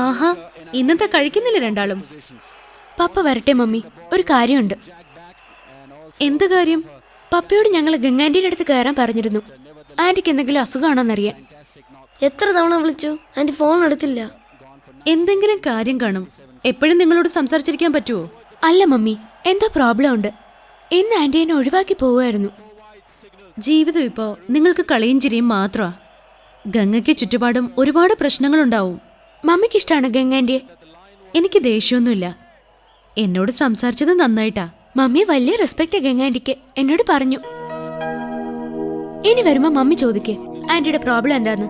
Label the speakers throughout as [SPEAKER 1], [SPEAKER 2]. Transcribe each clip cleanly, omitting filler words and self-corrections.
[SPEAKER 1] ആഹാ, ഇന്നത്തെ കഴിക്കുന്നില്ല രണ്ടാളും.
[SPEAKER 2] പപ്പ വരട്ടെ മമ്മി, ഒരു കാര്യമുണ്ട്.
[SPEAKER 1] എന്ത് കാര്യം?
[SPEAKER 2] പപ്പയോട് ഞങ്ങൾ ഗംഗാന്റിയുടെ അടുത്ത് കയറാൻ പറഞ്ഞിരുന്നു. ആന്റിക്ക് എന്തെങ്കിലും അസുഖമാണോന്നറിയാൻ.
[SPEAKER 3] എത്ര തവണ വിളിച്ചു, ആന്റി ഫോൺ എടുത്തില്ല.
[SPEAKER 1] എന്തെങ്കിലും കാര്യം കാണും. എപ്പോഴും നിങ്ങളോട് സംസാരിച്ചിരിക്കാൻ പറ്റുമോ?
[SPEAKER 2] അല്ല മമ്മി, എന്തോ പ്രോബ്ലം ഉണ്ട്. ഇന്ന് ആന്റി എന്നെ ഒഴിവാക്കി പോവുമായിരുന്നു.
[SPEAKER 1] ജീവിതം ഇപ്പോ നിങ്ങൾക്ക് കളിയും ചിരിയും മാത്രമാ. ഗംഗയ്ക്ക് ചുറ്റുപാടും ഒരുപാട് പ്രശ്നങ്ങളുണ്ടാവും.
[SPEAKER 2] മമ്മിക്ക് ഇഷ്ടമാണ് ഗംഗാന്റിയെ.
[SPEAKER 1] എനിക്ക് ദേഷ്യമൊന്നുമില്ല. എന്നോട് സംസാരിച്ചത് നന്നായിട്ടാ.
[SPEAKER 2] മമ്മി വലിയ റെസ്പെക്റ്റ് ഗംഗാന്റിക്ക് എന്നോട് പറഞ്ഞു. ഇനി വരുമ്പോ മമ്മി ചോദിക്കേ ആന്റിയുടെ പ്രോബ്ലം എന്താന്ന്.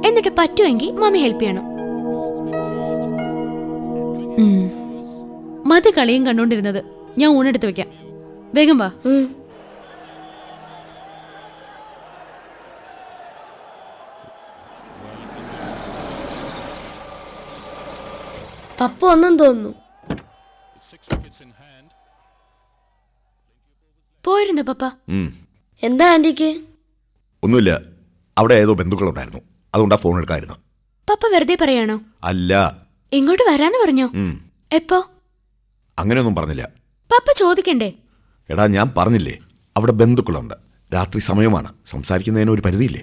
[SPEAKER 2] എന്നിട്ട് പറ്റുമെങ്കിൽ മമ്മി ഹെൽപ്പ് ചെയ്യണം.
[SPEAKER 1] മതി കളിയും കണ്ടോണ്ടിരുന്നത്. ഞാൻ ഊണെടുത്ത് വെക്കാം. വേഗം വാ.
[SPEAKER 3] പപ്പ ഒന്നും തോന്നുന്നു.
[SPEAKER 2] പോയിരുന്നോ പപ്പ?
[SPEAKER 3] എന്താ ആന്റിക്ക്?
[SPEAKER 4] ഒന്നുമില്ല, അവിടെ ഏതോ ബന്ധുക്കളുണ്ടായിരുന്നു, അതുകൊണ്ടാ ഫോൺ എടുക്കായിരുന്നു.
[SPEAKER 2] പപ്പ വെറുതെ പറയാണോ?
[SPEAKER 4] അല്ല.
[SPEAKER 2] ഇങ്ങോട്ട് വരാന്ന് പറഞ്ഞോ? എപ്പോ?
[SPEAKER 4] അങ്ങനെയൊന്നും പറഞ്ഞില്ല.
[SPEAKER 2] പപ്പ ചോദിക്കണ്ടേ?
[SPEAKER 4] എടാ, ഞാൻ പറഞ്ഞില്ലേ അവിടെ ബന്ധുക്കളുണ്ട്. രാത്രി സമയമാണ്, സംസാരിക്കുന്നതിന് ഒരു പരിധിയില്ലേ.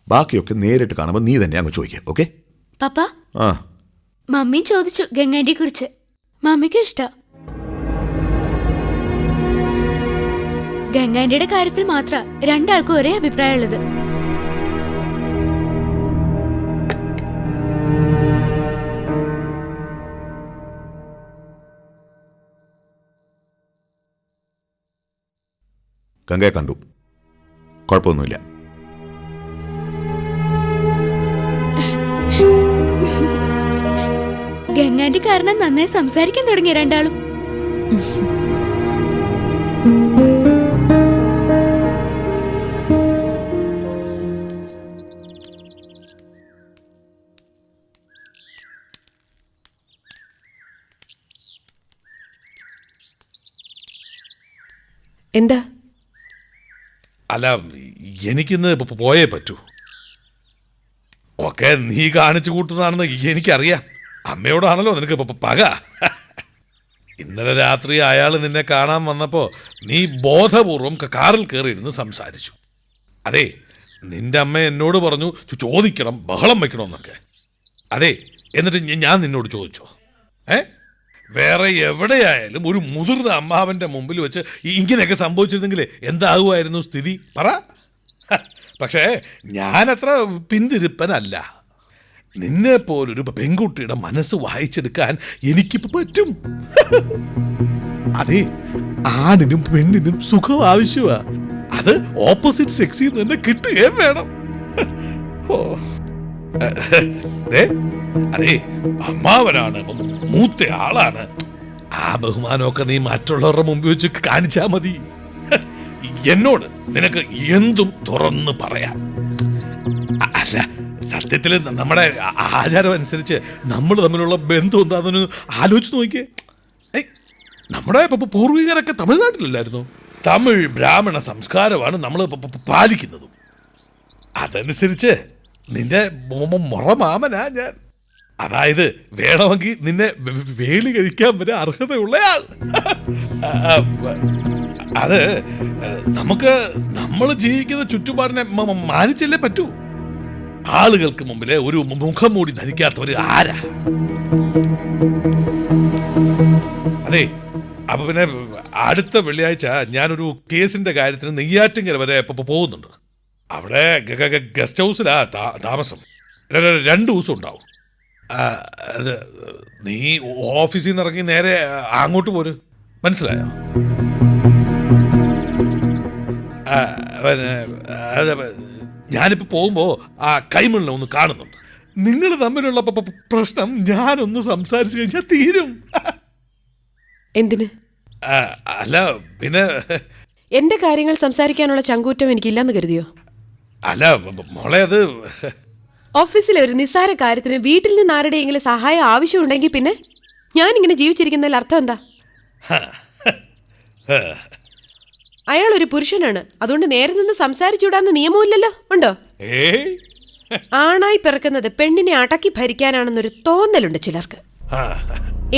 [SPEAKER 4] ബാക്കിയൊക്കെ നേരിട്ട് കാണുമ്പോൾ നീ തന്നെ അങ്ങ് ചോദിക്കുക. ഓക്കെ
[SPEAKER 2] പപ്പ?
[SPEAKER 4] ആ,
[SPEAKER 2] മമ്മി ചോദിച്ചു ഗംഗാന്റിയെ കുറിച്ച്. മമ്മിക്കും ഇഷ്ടം. ഗംഗാന്റിയുടെ കാര്യത്തിൽ മാത്രം രണ്ടാൾക്കും ഒരേ അഭിപ്രായമുള്ളത്.
[SPEAKER 4] ഗംഗയെ കണ്ടു, കുഴപ്പമൊന്നുമില്ല.
[SPEAKER 2] ഗംഗാന്റി കാരണം നന്നായി സംസാരിക്കാൻ തുടങ്ങിയ രണ്ടാളും.
[SPEAKER 1] എന്താ?
[SPEAKER 5] അല്ല, എനിക്കിന്ന് പോയേ പറ്റൂ. ഒക്കെ നീ കാണിച്ചു കൂട്ടുന്നതാണെന്ന് എനിക്കറിയാം. അമ്മയോടാണല്ലോ നിനക്ക് പക. ഇന്നലെ രാത്രി അയാൾ നിന്നെ കാണാൻ വന്നപ്പോൾ നീ ബോധപൂർവം കാറിൽ കയറിയിരുന്ന് സംസാരിച്ചു. അതെ, നിന്റെ അമ്മ എന്നോട് പറഞ്ഞു ചോദിക്കണം, ബഹളം വയ്ക്കണമെന്നൊക്കെ. അതെ, എന്നിട്ട് ഞാൻ നിന്നോട് ചോദിച്ചോ? വേറെ എവിടെയായാലും ഒരു മുതിർന്ന അമ്മാവൻ്റെ മുമ്പിൽ വെച്ച് ഇങ്ങനെയൊക്കെ സംഭവിച്ചിരുന്നെങ്കിൽ എന്താകുമായിരുന്നു സ്ഥിതി പറ? പക്ഷേ ഞാനത്ര പിന്തിരിപ്പനല്ല. നിന്നെപ്പോലൊരു പെൺകുട്ടിയുടെ മനസ്സ് വായിച്ചെടുക്കാൻ എനിക്കിപ്പോൾ പറ്റും. അതെ, ആണിനും പെണ്ണിനും സുഖം ആവശ്യമാ. അത് ഓപ്പോസിറ്റ് സെക്സിൽ നിന്ന് തന്നെ കിട്ടുകയും വേണം. അതെ, അമ്മാവനാണ്, മൂത്ത ആളാണ്. ആ ബഹുമാനമൊക്കെ നീ മറ്റുള്ളവരുടെ മുമ്പിൽ വെച്ച് കാണിച്ചാ മതി. എന്നോട് നിനക്ക് എന്തും തുറന്ന് പറയാം. അല്ല, സത്യത്തിൽ നമ്മുടെ ആചാരം അനുസരിച്ച് നമ്മൾ തമ്മിലുള്ള ബന്ധം എന്താണെന്ന് ആലോചിച്ച് നോക്കിയേ. നമ്മുടെ പൂർവികരൊക്കെ തമിഴ്നാട്ടിലല്ലായിരുന്നു? തമിഴ് ബ്രാഹ്മണ സംസ്കാരമാണ് നമ്മൾ പാലിക്കുന്നതും. അതനുസരിച്ച് നിന്റെ മുറമാമനാ ഞാൻ. അതായത് വേണമെങ്കിൽ നിന്നെ വേളി കഴിക്കാൻ വരെ അർഹതയുള്ളയാൾ. അത് നമുക്ക് നമ്മൾ ജീവിക്കുന്ന ചുറ്റുപാടിനെ മാനിച്ചല്ലേ പറ്റൂ. ആളുകൾക്ക് മുമ്പിലെ ഒരു മുഖം മൂടി ധരിക്കാത്തവര് ആരാ? അതെ, അപ്പൊ പിന്നെ അടുത്ത വെള്ളിയാഴ്ച ഞാനൊരു കേസിന്റെ കാര്യത്തിന് നെയ്യാറ്റിൻകര വരെ പോകുന്നുണ്ട്. അവിടെ ഗസ്റ്റ് ഹൗസിലാ താമസം. 2 ദിവസം ഉണ്ടാവും. അത് നീ ഓഫീസിൽ നിന്ന് ഇറങ്ങി നേരെ അങ്ങോട്ട് പോര്, മനസ്സിലായോ? ഞാനിപ്പോ പോകുമ്പോ ആ കൈമളിനെ ഒന്ന് കാണുന്നുണ്ട്. നിങ്ങൾ തമ്മിലുള്ള പ്രശ്നം ഞാനൊന്ന് സംസാരിച്ചു കഴിഞ്ഞാൽ തീരും.
[SPEAKER 6] എന്തിന്?
[SPEAKER 5] അല്ല, പിന്നെ
[SPEAKER 6] എന്റെ കാര്യങ്ങൾ സംസാരിക്കാനുള്ള ചങ്കൂറ്റം എനിക്കില്ലെന്ന് കരുതിയോ?
[SPEAKER 5] അല്ല മോളെ, അത്
[SPEAKER 6] ഓഫീസിലെ ഒരു നിസ്സാര കാര്യത്തിന് വീട്ടിൽ നിന്ന് ആരുടെയെങ്കിലും സഹായം ആവശ്യമുണ്ടെങ്കിൽ പിന്നെ ഞാനിങ്ങനെ ജീവിച്ചിരിക്കുന്നതിൽ അർത്ഥം എന്താ? അയാൾ ഒരു പുരുഷനാണ്, അതുകൊണ്ട് നേരെ നിന്ന് സംസാരിച്ചുകൂടാന്ന് നിയമമില്ലല്ലോ, ഉണ്ടോ? ആണായി പിറക്കുന്നത് പെണ്ണിനെ അടക്കി ഭരിക്കാനാണെന്നൊരു തോന്നലുണ്ട് ചിലർക്ക്.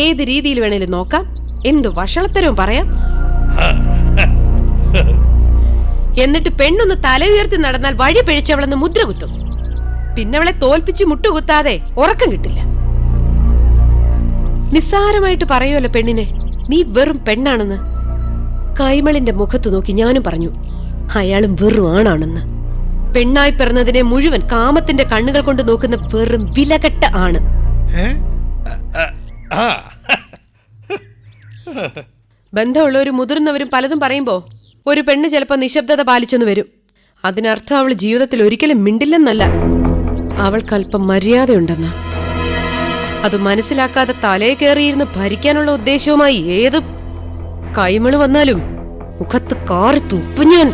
[SPEAKER 6] ഏത് രീതിയിൽ വേണേലും നോക്കാം, എന്തു വഷളത്തരവും പറയാം. എന്നിട്ട് പെണ്ണൊന്ന് തല ഉയർത്തി നടന്നാൽ വഴി പിഴച്ചവളെന്ന് മുദ്ര കുത്തും. പിന്നെ അവളെ തോൽപ്പിച്ച് മുട്ടുകുത്താതെ ഉറക്കം കിട്ടില്ല. നിസ്സാരമായിട്ട് പറയുമല്ലോ പെണ്ണിനെ, നീ വെറും പെണ്ണാണെന്ന്. കൈമളിന്റെ മുഖത്ത് നോക്കി ഞാനും പറഞ്ഞു, അയാളും വെറും ആണാണെന്ന്. പെണ്ണായി പിറന്നതിനെ മുഴുവൻ കാമത്തിന്റെ കണ്ണുകൾ കൊണ്ട് നോക്കുന്ന വെറും വിലകെട്ട ആണ്. ബന്ധമുള്ളവരും മുതിർന്നവരും പലതും പറയുമ്പോ ഒരു പെണ്ണ് ചിലപ്പോ നിശബ്ദത പാലിച്ചെന്ന് വരും. അതിനർത്ഥം അവൾ ജീവിതത്തിൽ ഒരിക്കലും മിണ്ടില്ലെന്നല്ല, അവൾക്കല്പം മര്യാദയുണ്ടെന്ന. അത് മനസ്സിലാക്കാതെ തലേ കയറിയിരുന്ന് ഭരിക്കാനുള്ള ഉദ്ദേശവുമായി ഏത് കൈമള് വന്നാലും മുഖത്ത് കാറി തുപ്പു ഞാൻ.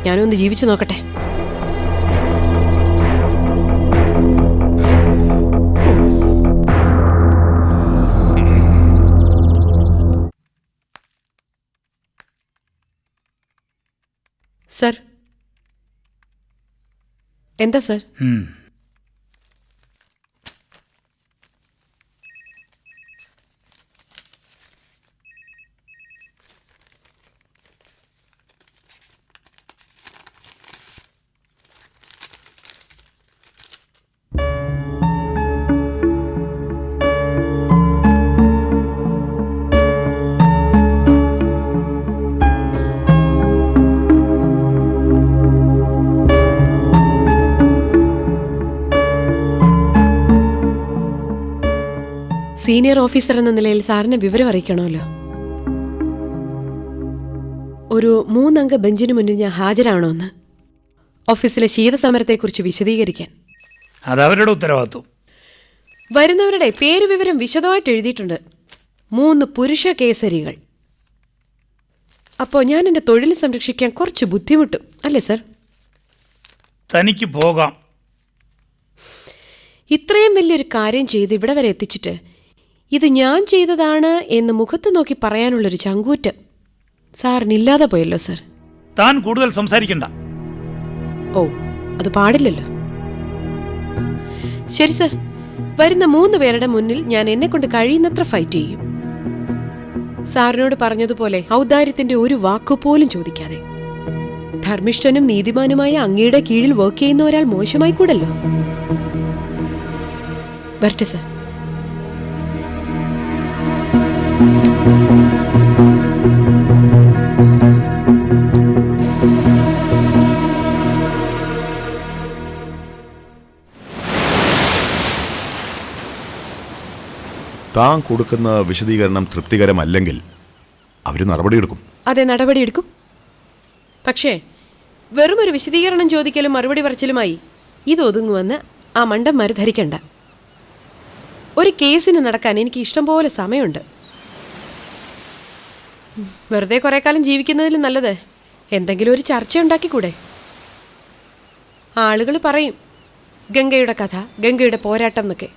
[SPEAKER 6] ഞാനൊന്ന് ജീവിച്ചു നോക്കട്ടെ. സർ, എന്താ സർ? സീനിയർ ഓഫീസർ എന്ന നിലയിൽ സാറിനെ വിവരം അറിയിക്കണമല്ലോ. ഒരു 3 അംഗ ബെഞ്ചിന് മുന്നിൽ ഞാൻ ഹാജരാണോ എന്ന് ഓഫീസിലെ ശീതസമരത്തെക്കുറിച്ച് വിശദീകരിക്കാൻ.
[SPEAKER 7] അതവരുടെ ഉത്തരവാദിത്വം.
[SPEAKER 6] വരുന്നവരുടെ പേര് വിവരം വിശദമായിട്ട് എഴുതിയിട്ടുണ്ട്. 3 പുരുഷ കേസരികൾ. അപ്പോൾ ഞാൻ എൻ്റെ തൊഴിൽ സംരക്ഷിക്കാൻ കുറച്ച് ബുദ്ധിമുട്ടും അല്ലേ സർ?
[SPEAKER 7] തനിക്ക് പോകാം.
[SPEAKER 6] ഇത്രയും വലിയൊരു കാര്യം ചെയ്ത് ഇവിടെ വരെ എത്തിച്ചിട്ട് ഇത് ഞാൻ ചെയ്തതാണ് എന്ന് മുഖത്ത് നോക്കി പറയാനുള്ളൊരു ചങ്കൂറ്റം സാറിനില്ലാതെ പോയല്ലോ സർ.
[SPEAKER 7] താൻ കൂടുതൽ സംസാരിക്കണ്ട.
[SPEAKER 6] ഓ, അത് പാടില്ലല്ലോ. ശരി സർ, വരുന്ന 3 പേരുടെ മുന്നിൽ ഞാൻ എന്നെക്കൊണ്ട് കഴിയുന്നത്ര ഫൈറ്റ് ചെയ്യും. സാറിനോട് പറഞ്ഞതുപോലെ ഔദാര്യത്തിന്റെ ഒരു വാക്കുപോലും ചോദിക്കാതെ. ധർമ്മിഷ്ഠനും നീതിമാനുമായ അങ്ങയുടെ കീഴിൽ വർക്ക് ചെയ്യുന്ന ഒരാൾ മോശമായി കൂടല്ലോ. വരട്ടെ സർ.
[SPEAKER 4] താൻ കൊടുക്കുന്ന വിശദീകരണം തൃപ്തികരമല്ലെങ്കിൽ അവർ നടപടിയെടുക്കും.
[SPEAKER 6] അതെ, നടപടിയെടുക്കും. പക്ഷേ വെറും ഒരു വിശദീകരണം ചോദിക്കലും മറുപടി പറച്ചിലുമായി ഇതൊതുങ്ങുമെന്ന് ആ മണ്ടന്മാർ ധരിക്കണ്ട. ഒരു കേസിന് നടക്കാൻ എനിക്ക് ഇഷ്ടം പോലെ സമയമുണ്ട്. വെറുതെ കുറേ കാലം ജീവിക്കുന്നതിലും നല്ലത് എന്തെങ്കിലും ഒരു ചർച്ച ഉണ്ടാക്കിക്കൂടെ? ആളുകൾ പറയും ഗംഗയുടെ കഥ, ഗംഗയുടെ പോരാട്ടം എന്നൊക്കെ.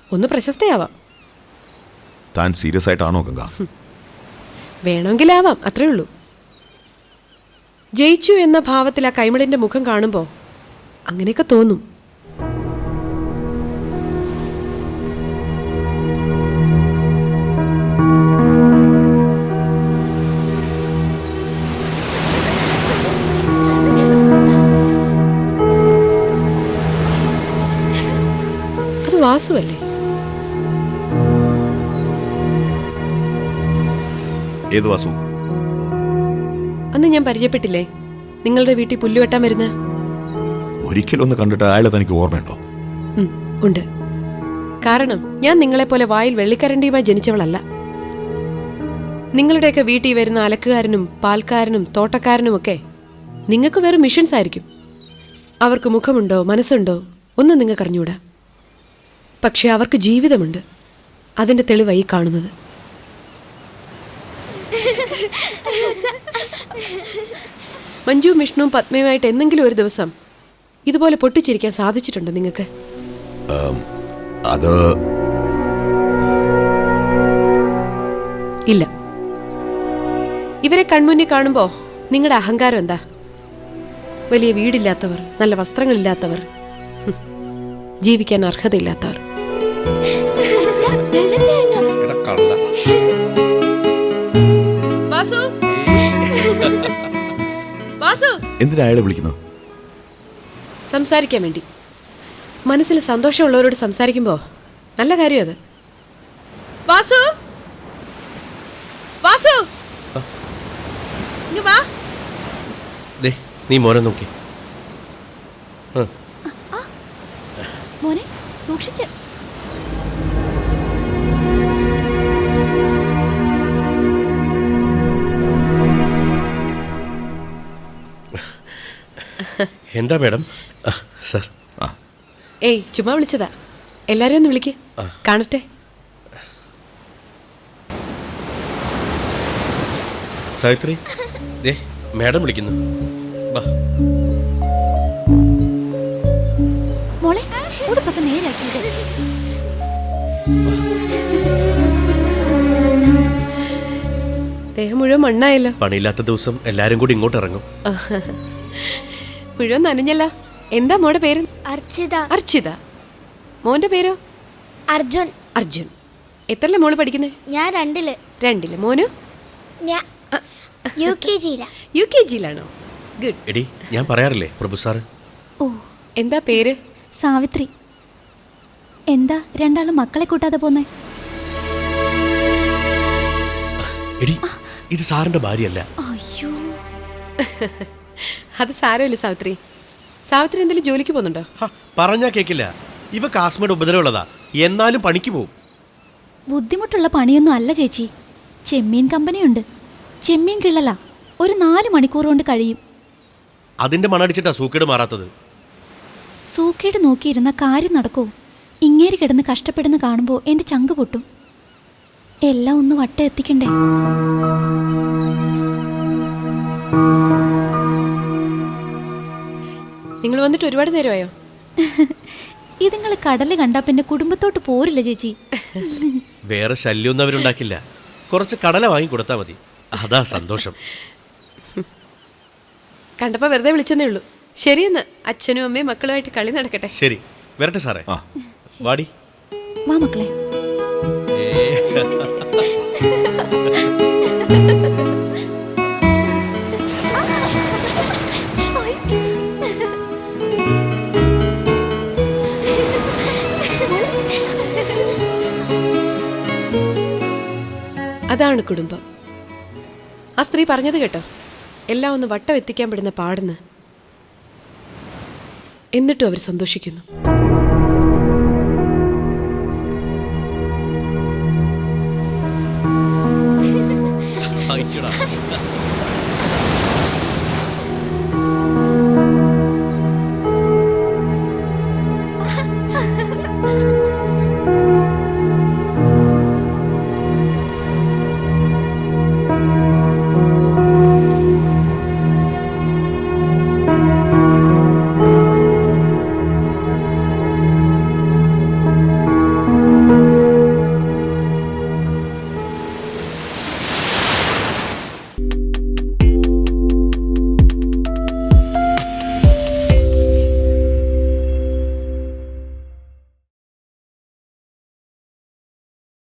[SPEAKER 6] ഒന്ന് പ്രശസ്തയാവാം.
[SPEAKER 4] താൻ സീരിയസ് ആയിട്ടാണോ ഗംഗ?
[SPEAKER 6] വേണമെങ്കിലാവാം, അത്രേ ഉള്ളൂ. ജയിച്ചു എന്ന ഭാവത്തിൽ ആ കൈമളിന്റെ മുഖം കാണുമ്പോൾ അങ്ങനെയൊക്കെ തോന്നും. അത് വാസുവല്ലേ?
[SPEAKER 4] ഏത് വാസു?
[SPEAKER 6] അന്ന് ഞാൻ പരിചയപ്പെട്ടില്ലേ, നിങ്ങളുടെ വീട്ടിൽ പുല്ലുവെട്ടാൻ വരുന്ന.
[SPEAKER 4] ഒരിക്കലൊന്ന് കണ്ടിട്ട് അയാളെ തനിക്ക് ഓർമ്മയുണ്ടോ?
[SPEAKER 6] ഉണ്ട്. കാരണം ഞാൻ നിങ്ങളെപ്പോലെ വായിൽ വെള്ളിക്കരണ്ടിയുമായി ജനിച്ചവളല്ല. നിങ്ങളുടെയൊക്കെ വീട്ടിൽ വരുന്ന അലക്കുകാരനും പാൽക്കാരനും തോട്ടക്കാരനുമൊക്കെ നിങ്ങൾക്ക് വെറും മിഷൻസ് ആയിരിക്കും. അവർക്ക് മുഖമുണ്ടോ മനസ്സുണ്ടോ ഒന്നും നിങ്ങൾക്ക് അറിഞ്ഞൂടാ. പക്ഷെ അവർക്ക് ജീവിതമുണ്ട്. അതിൻ്റെ തെളിവായി കാണുന്നത്. മഞ്ജുവും വിഷ്ണുവും പത്മയുമായിട്ട് എന്തെങ്കിലും ഒരു ദിവസം ഇതുപോലെ പൊട്ടിച്ചിരിക്കാൻ സാധിച്ചിട്ടുണ്ടോ നിങ്ങൾക്ക്?
[SPEAKER 4] അത്
[SPEAKER 6] ഇല്ല. ഇവരെ കൺമുന്നിൽ കാണുമ്പോൾ നിങ്ങളുടെ അഹങ്കാരം എന്താ? വലിയ വീടില്ലാത്തവർ, നല്ല വസ്ത്രങ്ങളില്ലാത്തവർ, ജീവിക്കാൻ അർഹതയില്ലാത്തവർ. വാസു, വാസു,
[SPEAKER 4] എന്തിനാ അയാളെ വിളിക്കുന്നു?
[SPEAKER 6] സംസാരിക്കാൻ വേണ്ടി. മനസ്സിൽ സന്തോഷമുള്ളവരോട് സംസാരിക്കുമ്പോ നല്ല കാര്യം അത്. വാസു, വാസു, ഇങ്ങ് വാ.
[SPEAKER 8] നീ മോനെ നോക്കി.
[SPEAKER 2] മോനെ സൂക്ഷിച്ച്.
[SPEAKER 8] എന്താ മാഡം? സാർ.
[SPEAKER 6] ഏയ് ചുമ്മാ വിളിച്ചതാ. എല്ലാരും ഒന്ന് വിളിക്ക്, കാണട്ടെ.
[SPEAKER 8] സാവിത്രി, മാഡം വിളിക്കുന്നു. ബാ.
[SPEAKER 2] മോളെ ഉടുപ്പൊക്കെ നേരാക്കിയത്.
[SPEAKER 6] ദേഹം മുഴുവൻ മണ്ണായല്ലോ.
[SPEAKER 8] പണിയില്ലാത്ത ദിവസം എല്ലാരും കൂടി ഇങ്ങോട്ട് ഇറങ്ങും.
[SPEAKER 6] മുഴുവൻ നനഞ്ഞല്ല. എന്താ മോടെ പേര്?
[SPEAKER 9] അർച്ചിത.
[SPEAKER 6] അർച്ചിത. മോന്റെ പേരോ?
[SPEAKER 9] അർജുൻ.
[SPEAKER 6] അർജുൻ. എത്രല്ല മോള് പഠിക്കുന്നേ?
[SPEAKER 9] ഞാൻ 2-ല്.
[SPEAKER 6] 2-ല്. മോനു?
[SPEAKER 9] ഞാൻ UKG-ലാ.
[SPEAKER 6] UKG-ലാണോ? ഗുഡ്.
[SPEAKER 8] എടി, ഞാൻ പറയാറില്ലേ പ്രഭു സാറ്.
[SPEAKER 2] ഓ,
[SPEAKER 6] എന്താ പേര്?
[SPEAKER 2] സാവിത്രി. എന്താ രണ്ടാളും മക്കളെ കൂട്ടാതെ പോന്നേ?
[SPEAKER 8] എടി, ഇത് സാറിന്റെ ഭാര്യയല്ല.
[SPEAKER 2] അയ്യോ,
[SPEAKER 6] അത് സാരമില്ല സാവിത്രി. സാവിത്രി എന്തെങ്കിലും ജോലിക്ക് പോകുന്നുണ്ടോ?
[SPEAKER 8] പറഞ്ഞാ കേക്കില്ല. ഇവ കാസ്മയുടെ ഉപദ്രവമുള്ളതാ. എന്നാലും പണിക്ക് പോവും.
[SPEAKER 2] ബുദ്ധിമുട്ടുള്ള പണിയൊന്നും അല്ല ചേച്ചി. ചെമ്മീൻ കമ്പനിയുണ്ട്. ചെമ്മീൻ കിള്ളല. ഒരു 4 മണിക്കൂർ കൊണ്ട് കഴിയും.
[SPEAKER 8] അതിന്റെ മണടിച്ചിട്ടാ സൂക്കേട് മാറാത്തത്.
[SPEAKER 2] സൂക്കേട് നോക്കിയിരുന്ന കാര്യം നടക്കൂ. ഇങ്ങേരി കിടന്ന് കഷ്ടപ്പെടുന്ന കാണുമ്പോൾ എൻ്റെ ചങ്ക് പൊട്ടും. എല്ലാം ഒന്ന് വട്ട എത്തിക്കണ്ടേ?
[SPEAKER 6] നിങ്ങൾ വന്നിട്ട് ഒരുപാട് നേരമായോ?
[SPEAKER 2] ഇതുങ്ങൾ കടല് കണ്ടാ പിന്നെ കുടുംബത്തോട്ട് പോരില്ല ചേച്ചി.
[SPEAKER 8] വേറെ ശല്യമൊന്നും അവരുണ്ടാക്കില്ല. കുറച്ച് കടല വാങ്ങി കൊടുത്താൽ മതി. അതാ സന്തോഷം.
[SPEAKER 6] കണ്ടപ്പോ വെറുതെ വിളിച്ചെന്നേ ഉള്ളൂ. ശരിയെന്ന്. അച്ഛനും അമ്മയും മക്കളുമായിട്ട് കളി നടക്കട്ടെ.
[SPEAKER 8] ശരി, വരട്ടെ സാറേ. വാടി.
[SPEAKER 2] വാ മക്കളെ.
[SPEAKER 6] അതാണ് കുടുംബം. ആ സ്ത്രീ പറഞ്ഞത് കേട്ടോ, എല്ലാം ഒന്ന് വട്ടം എത്തിക്കാൻ പെടുന്ന പാടുന്ന്. എന്നിട്ടും അവർ സന്തോഷിക്കുന്നു.
[SPEAKER 8] ആയിക്കോടാ.